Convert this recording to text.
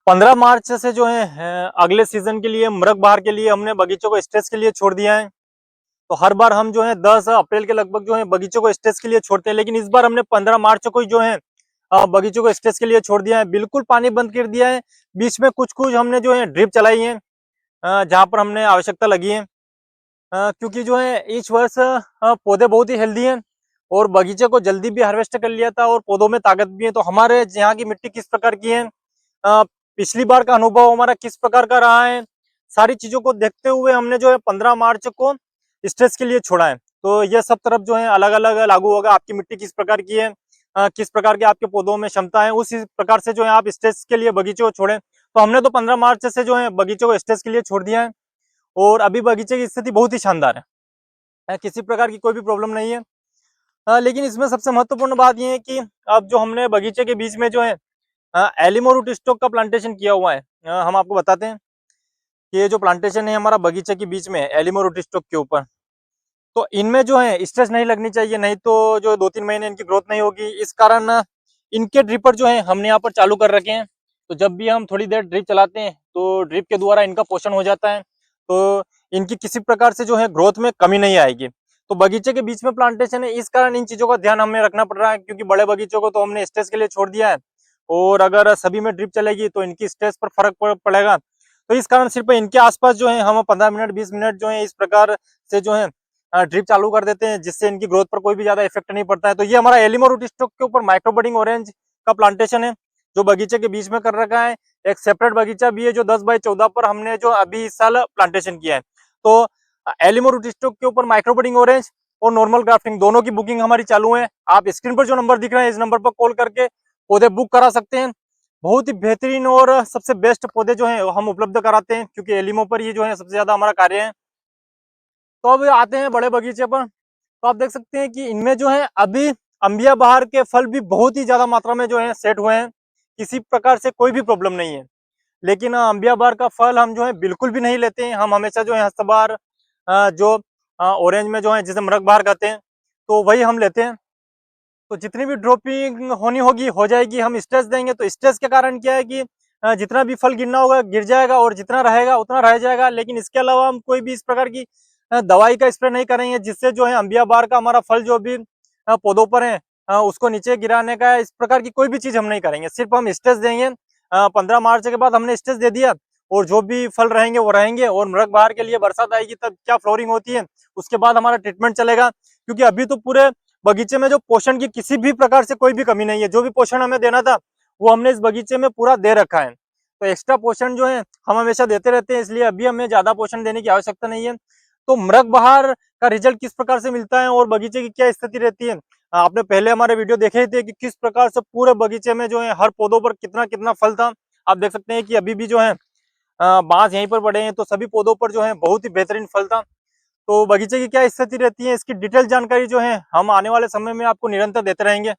15 मार्च से जो है अगले सीजन के लिए मृग बहार के लिए हमने बगीचों को स्टेज के लिए छोड़ दिया है। तो हर बार हम जो है 10 अप्रैल के लगभग जो है बगीचों को स्टेज के लिए छोड़ते हैं, लेकिन इस बार हमने 15 मार्च को ही जो है बगीचों को स्टेज के लिए छोड़ दिया है। बिल्कुल पानी बंद कर दिया है। बीच में कुछ कुछ हमने जो है ड्रिप चलाई है जहाँ पर हमने आवश्यकता लगी है, क्योंकि जो है इस वर्ष पौधे बहुत ही हेल्दी हैं और बगीचे को जल्दी भी हार्वेस्ट कर लिया था और पौधों में ताकत भी है। तो हमारे यहाँ की मिट्टी किस प्रकार की है, पिछली बार का अनुभव हमारा किस प्रकार का रहा है, सारी चीजों को देखते हुए हमने जो है 15 मार्च को स्टेज के लिए छोड़ा है। तो ये सब तरफ जो है अलग अलग लागू होगा। आपकी मिट्टी किस प्रकार की है, किस प्रकार के आपके पौधों में क्षमता है, उस प्रकार से जो है आप स्टेज के लिए बगीचे को छोड़ें। तो हमने तो 15 मार्च से जो है बगीचे को स्टेज के लिए छोड़ दिया है और अभी बगीचे की स्थिति बहुत ही शानदार है। किसी प्रकार की कोई भी प्रॉब्लम नहीं है। लेकिन इसमें सबसे महत्वपूर्ण बात यह है कि अब जो हमने बगीचे के बीच में जो है एलिमो रूट स्टॉक का प्लांटेशन किया हुआ है। हम आपको बताते हैं कि ये जो प्लांटेशन है हमारा बगीचे के बीच में एलिमो रूट स्टॉक के ऊपर, तो इनमें जो है स्ट्रेस नहीं लगनी चाहिए, नहीं तो जो 2-3 महीने इनकी ग्रोथ नहीं होगी। इस कारण इनके ड्रिपर जो है हमने यहाँ पर चालू कर रखे हैं। तो जब भी हम थोड़ी देर ड्रिप चलाते हैं तो ड्रिप के द्वारा इनका पोषण हो जाता है, तो इनकी किसी प्रकार से जो है ग्रोथ में कमी नहीं आएगी। तो बगीचे के बीच में प्लांटेशन है, इस कारण इन चीजों का ध्यान हमें रखना पड़ रहा है, क्योंकि बड़े बगीचों को तो हमने स्ट्रेस के लिए छोड़ दिया है और अगर सभी में ड्रिप चलेगी तो इनकी स्ट्रेस पर फर्क पड़ेगा। तो इस कारण सिर्फ इनके आसपास जो है हम 15 मिनट 20 मिनट जो है इस प्रकार से जो है ड्रिप चालू कर देते हैं, जिससे इनकी ग्रोथ पर कोई भी ज्यादा इफेक्ट नहीं पड़ता है। तो ये हमारा एलिमो रूट स्टॉक के ऊपर माइक्रो बडिंग ऑरेंज का प्लांटेशन है जो बगीचे के बीच में कर रखा है। एक सेपरेट बगीचा भी है जो 10 बाई 14 पर हमने जो अभी इस साल प्लांटेशन किया है। तो एलिमो रूट स्टॉक के ऊपर माइक्रो बडिंग ऑरेंज और नॉर्मल ग्राफ्टिंग दोनों की बुकिंग हमारी चालू है। आप स्क्रीन पर जो नंबर दिख रहे हैं इस नंबर पर कॉल करके पौधे बुक करा सकते हैं। बहुत ही बेहतरीन और सबसे बेस्ट पौधे जो है हम उपलब्ध कराते हैं, क्योंकि एलिमो पर ये जो है सबसे ज्यादा हमारा कार्य है। तो अब आते हैं बड़े बगीचे पर। तो आप देख सकते हैं कि इनमें जो है अभी अंबिया बहार के फल भी बहुत ही ज्यादा मात्रा में जो है सेट हुए हैं, किसी प्रकार से कोई भी प्रॉब्लम नहीं है। लेकिन अंबिया बहार का फल हम जो है बिल्कुल भी नहीं लेते हैं। हम हमेशा जो है हस्तबहार जो ऑरेंज में जो है जिसे मृग बहार कहते हैं, तो वही हम लेते हैं। तो जितनी भी ड्रॉपिंग होनी होगी हो जाएगी। हम स्ट्रेस देंगे तो स्ट्रेस के कारण क्या है कि जितना भी फल गिरना होगा गिर जाएगा और जितना रहेगा उतना रह जाएगा। लेकिन इसके अलावा हम कोई भी इस प्रकार की दवाई का स्प्रे नहीं करेंगे, जिससे जो है अंबिया बहार का हमारा फल जो भी पौधों पर है उसको नीचे गिराने का इस प्रकार की कोई भी चीज हम नहीं करेंगे। सिर्फ हम स्ट्रेस देंगे। 15 मार्च के बाद हमने स्ट्रेस दे दिया और जो भी फल रहेंगे वो रहेंगे। और मृग बहार के लिए बरसात आएगी तब क्या फ्लोरिंग होती है, उसके बाद हमारा ट्रीटमेंट चलेगा। क्योंकि अभी तो पूरे बगीचे में जो पोषण की किसी भी प्रकार से कोई भी कमी नहीं है। जो भी पोषण हमें देना था वो हमने इस बगीचे में पूरा दे रखा है। तो एक्स्ट्रा पोषण जो है हम हमेशा देते रहते हैं, इसलिए अभी हमें ज्यादा पोषण देने की आवश्यकता नहीं है। तो मृग बहार का रिजल्ट किस प्रकार से मिलता है और बगीचे की क्या स्थिति रहती है, आपने पहले हमारे वीडियो देखे ही थे कि किस प्रकार से पूरे बगीचे में जो है हर पौधों पर कितना कितना फल था। आप देख सकते हैं कि अभी भी जो है बांस यहीं पर पड़े हैं, तो सभी पौधों पर जो है बहुत ही बेहतरीन फल था। तो बगीचे की क्या स्थिति रहती है इसकी डिटेल जानकारी जो है हम आने वाले समय में आपको निरंतर देते रहेंगे।